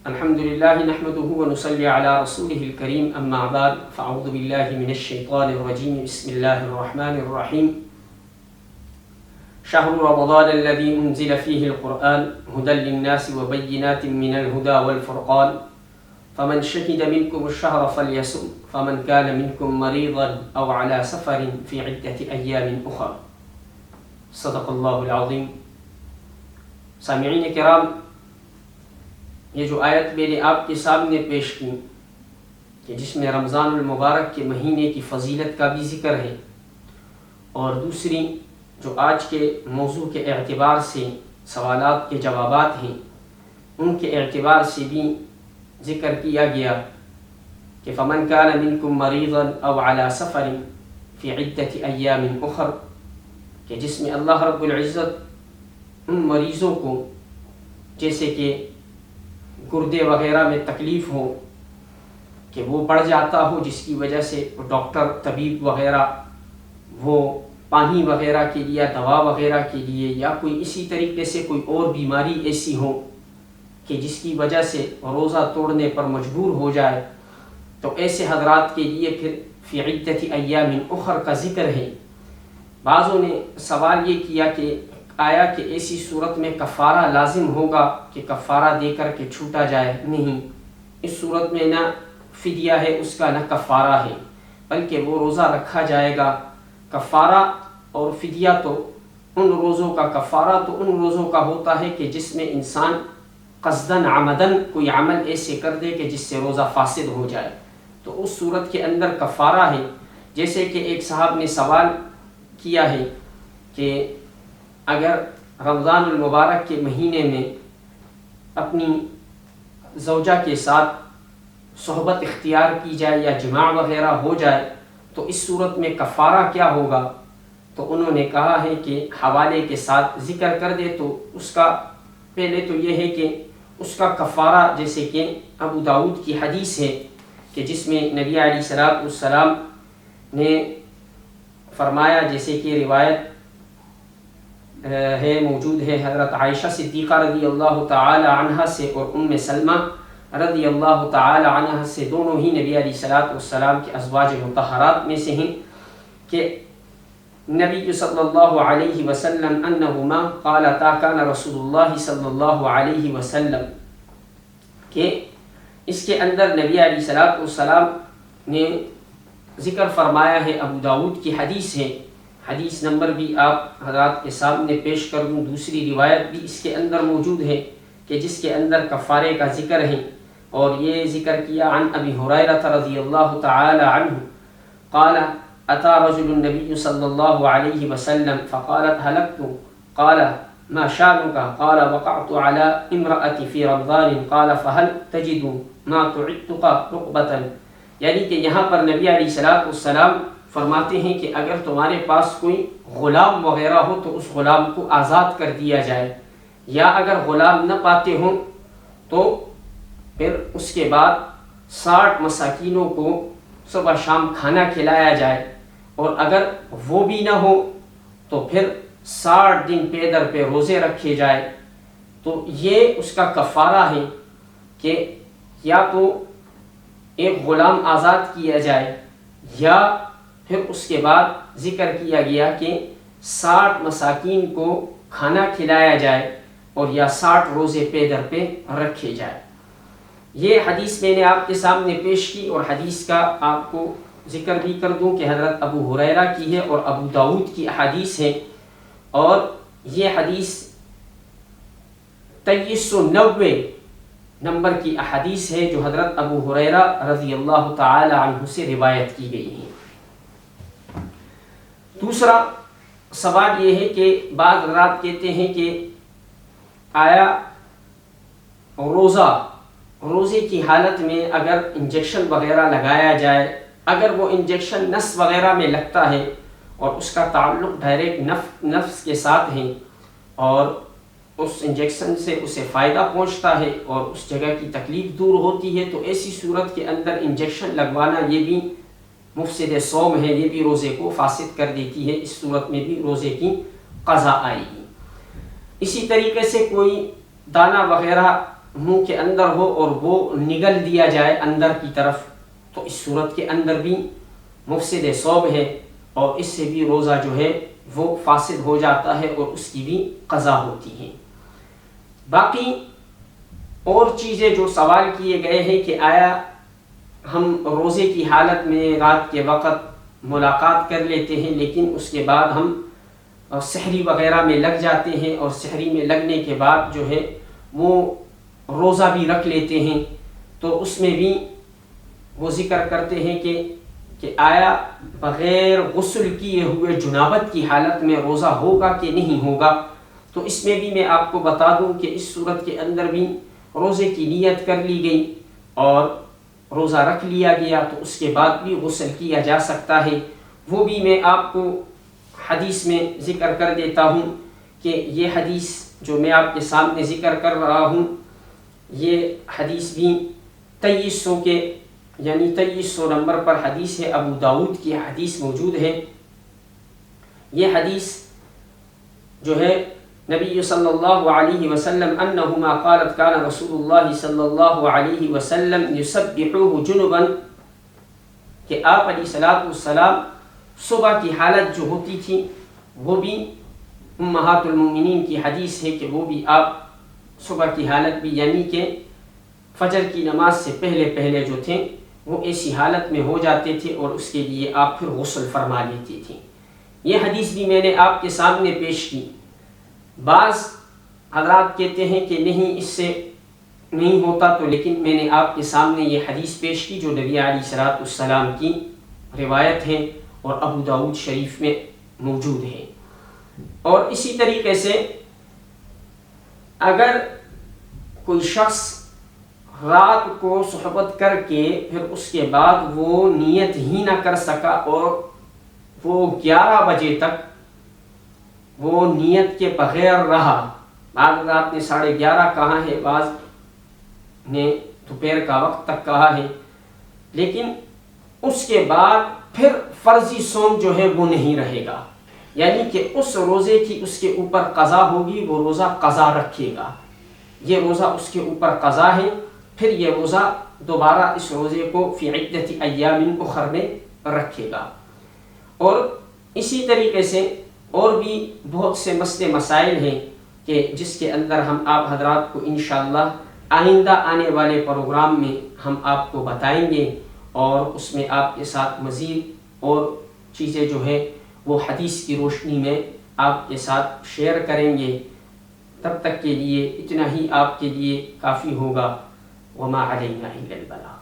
الحمد لله نحمده ونصلي على رسوله الكريم أما بعد فأعوذ بالله من الشيطان الرجيم بسم الله الرحمن الرحيم شهر رمضان الذي أنزل فيه القرآن هدى للناس وبينات من الهدى والفرقان فمن شهد منكم الشهر فليصم فمن كان منكم مريضا أو على سفر في عدة أيام أخرى صدق الله العظيم. سامعین کرام، یہ جو آیت میں نے آپ کے سامنے پیش کی کہ جس میں رمضان المبارک کے مہینے کی فضیلت کا بھی ذکر ہے، اور دوسری جو آج کے موضوع کے اعتبار سے سوالات کے جوابات ہیں ان کے اعتبار سے بھی ذکر کیا گیا کہ فمن کان منکم مریضا او علی سفر فی عدۃ ایام اخر، کہ جس میں اللہ رب العزت ان مریضوں کو جیسے کہ گردے وغیرہ میں تکلیف ہو کہ وہ بڑھ جاتا ہو، جس کی وجہ سے ڈاکٹر طبیب وغیرہ وہ پانی وغیرہ کے لیے، دوا وغیرہ کے لیے، یا کوئی اسی طریقے سے کوئی اور بیماری ایسی ہو کہ جس کی وجہ سے روزہ توڑنے پر مجبور ہو جائے، تو ایسے حضرات کے لیے پھر فی عدۃ ایام اخر کا ذکر ہے. بعضوں نے سوال یہ کیا کہ آیا کہ ایسی صورت میں کفارہ لازم ہوگا کہ کفارہ دے کر کے چھوٹا جائے؟ نہیں، اس صورت میں نہ فدیہ ہے اس کا، نہ کفارہ ہے، بلکہ وہ روزہ رکھا جائے گا. کفارہ اور فدیہ تو ان روزوں کا، کفارہ تو ان روزوں کا ہوتا ہے کہ جس میں انسان قصداً عمداً کوئی عمل ایسے کر دے کہ جس سے روزہ فاسد ہو جائے، تو اس صورت کے اندر کفارہ ہے. جیسے کہ ایک صاحب نے سوال کیا ہے کہ اگر رمضان المبارک کے مہینے میں اپنی زوجہ کے ساتھ صحبت اختیار کی جائے یا جماع وغیرہ ہو جائے تو اس صورت میں کفارہ کیا ہوگا؟ تو انہوں نے کہا ہے کہ حوالے کے ساتھ ذکر کر دے. تو اس کا پہلے تو یہ ہے کہ اس کا کفارہ جیسے کہ ابو داؤد کی حدیث ہے کہ جس میں نبی علیہ السلام نے فرمایا، جیسے کہ روایت ہے موجود ہے حضرت عائشہ صدیقہ رضی اللہ تعالی عنہ سے اور ام سلمہ رضی اللہ تعالی عنہ سے، دونوں ہی نبی علیہ السلام کے ازواج مطہرات میں سے ہیں، کہ نبی صلی اللہ علیہ وسلم انہما قالتا کان رسول اللہ صلی اللہ علیہ وسلم، کہ اس کے اندر نبی علیہ السلام نے ذکر فرمایا ہے. ابو داؤد کی حدیث ہے، حدیث نمبر بھی آپ حضرات کے سامنے پیش کر دوں. دوسری روایت بھی اس کے اندر موجود ہے کہ جس کے اندر کفارے کا ذکر ہے، اور یہ ذکر کیا عن ابی ہریرہ رضی اللہ تعالی عنہ قال اتى رجل النبي صلی اللہ علیہ وسلم فقالت هلكت قال ما شأنك قال وقعت على امرأتي في رمضان قال فهل تجد ما تعتق رقبة. یعنی کہ یہاں پر نبی علیہ السلام فرماتے ہیں کہ اگر تمہارے پاس کوئی غلام وغیرہ ہو تو اس غلام کو آزاد کر دیا جائے، یا اگر غلام نہ پاتے ہوں تو پھر اس کے بعد 60 مساکینوں کو صبح شام کھانا کھلایا جائے، اور اگر وہ بھی نہ ہو تو پھر 60 دن پے در پہ روزے رکھے جائے. تو یہ اس کا کفارہ ہے کہ یا تو ایک غلام آزاد کیا جائے، یا پھر اس کے بعد ذکر کیا گیا کہ 60 مساکین کو کھانا کھلایا جائے، اور یا 60 روزے پے در پہ رکھے جائے. یہ حدیث میں نے آپ کے سامنے پیش کی، اور حدیث کا آپ کو ذکر بھی کر دوں کہ حضرت ابو ہریرہ کی ہے اور ابو داؤد کی حدیث ہے، اور یہ حدیث 2390 نمبر کی احادیث ہے جو حضرت ابو ہریرہ رضی اللہ تعالی عنہ سے روایت کی گئی ہیں. دوسرا سوال یہ ہے کہ بعض حضرات کہتے ہیں کہ آیا روزے کی حالت میں اگر انجیکشن وغیرہ لگایا جائے، اگر وہ انجیکشن نس وغیرہ میں لگتا ہے اور اس کا تعلق ڈائریکٹ نفس کے ساتھ ہے، اور اس انجیکشن سے اسے فائدہ پہنچتا ہے اور اس جگہ کی تکلیف دور ہوتی ہے، تو ایسی صورت کے اندر انجیکشن لگوانا یہ بھی مفسد صوم ہے، یہ بھی روزے کو فاسد کر دیتی ہے. اس صورت میں بھی روزے کی قضا آئے گی. اسی طریقے سے کوئی دانہ وغیرہ منہ کے اندر ہو اور وہ نگل دیا جائے اندر کی طرف، تو اس صورت کے اندر بھی مفسد صوب ہے، اور اس سے بھی روزہ جو ہے وہ فاسد ہو جاتا ہے اور اس کی بھی قضا ہوتی ہے۔ باقی اور چیزیں جو سوال کیے گئے ہیں کہ آیا ہم روزے کی حالت میں رات کے وقت ملاقات کر لیتے ہیں لیکن اس کے بعد ہم سحری وغیرہ میں لگ جاتے ہیں، اور سحری میں لگنے کے بعد جو ہے وہ روزہ بھی رکھ لیتے ہیں، تو اس میں بھی وہ ذکر کرتے ہیں کہ آیا بغیر غسل کیے ہوئے جنابت کی حالت میں روزہ ہوگا کہ نہیں ہوگا۔ تو اس میں بھی میں آپ کو بتا دوں کہ اس صورت کے اندر بھی روزے کی نیت کر لی گئی اور روزہ رکھ لیا گیا تو اس کے بعد بھی غسل کیا جا سکتا ہے۔ وہ بھی میں آپ کو حدیث میں ذکر کر دیتا ہوں کہ یہ حدیث جو میں آپ کے سامنے ذکر کر رہا ہوں، یہ حدیث بھی 2300 نمبر پر حدیث ہے، ابو داؤد کی حدیث موجود ہے۔ یہ حدیث جو ہے نبی صلی اللہ علیہ وسلم انہما قالت کان رسول اللہ صلی اللہ علیہ وسلم یسبحوہ جنبا، کہ آپ علیہ السلام صبح کی حالت جو ہوتی تھی وہ بھی امہات المومنین کی حدیث ہے کہ وہ بھی آپ صبح کی حالت بھی یعنی کہ فجر کی نماز سے پہلے جو تھے وہ ایسی حالت میں ہو جاتے تھے اور اس کے لیے آپ پھر غسل فرما لیتی تھی۔ یہ حدیث بھی میں نے آپ کے سامنے پیش کی۔ بعض حضرات کہتے ہیں کہ نہیں اس سے نہیں ہوتا، تو لیکن میں نے آپ کے سامنے یہ حدیث پیش کی جو نبی علیہ السلام کی روایت ہے اور ابو داؤد شریف میں موجود ہے۔ اور اسی طریقے سے اگر کوئی شخص رات کو صحبت کر کے پھر اس کے بعد وہ نیت ہی نہ کر سکا اور وہ 11 بجے تک وہ نیت کے بغیر رہا، بعض رات نے 11:30 کہا ہے، بعض نے دوپہر کا وقت تک کہا ہے، لیکن اس کے بعد پھر فرضی صوم جو ہے وہ نہیں رہے گا، یعنی کہ اس روزے کی اس کے اوپر قضا ہوگی، وہ روزہ قضا رکھے گا، یہ روزہ اس کے اوپر قضا ہے، پھر یہ روزہ دوبارہ اس روزے کو فی عدت ایام اخر میں رکھے گا۔ اور اسی طریقے سے اور بھی بہت سے مسئلے مسائل ہیں کہ جس کے اندر ہم آپ حضرات کو انشاءاللہ آئندہ آنے والے پروگرام میں ہم آپ کو بتائیں گے، اور اس میں آپ کے ساتھ مزید اور چیزیں جو ہے وہ حدیث کی روشنی میں آپ کے ساتھ شیئر کریں گے۔ تب تک کے لیے اتنا ہی آپ کے لیے کافی ہوگا۔ وما علینا الا البلاغ۔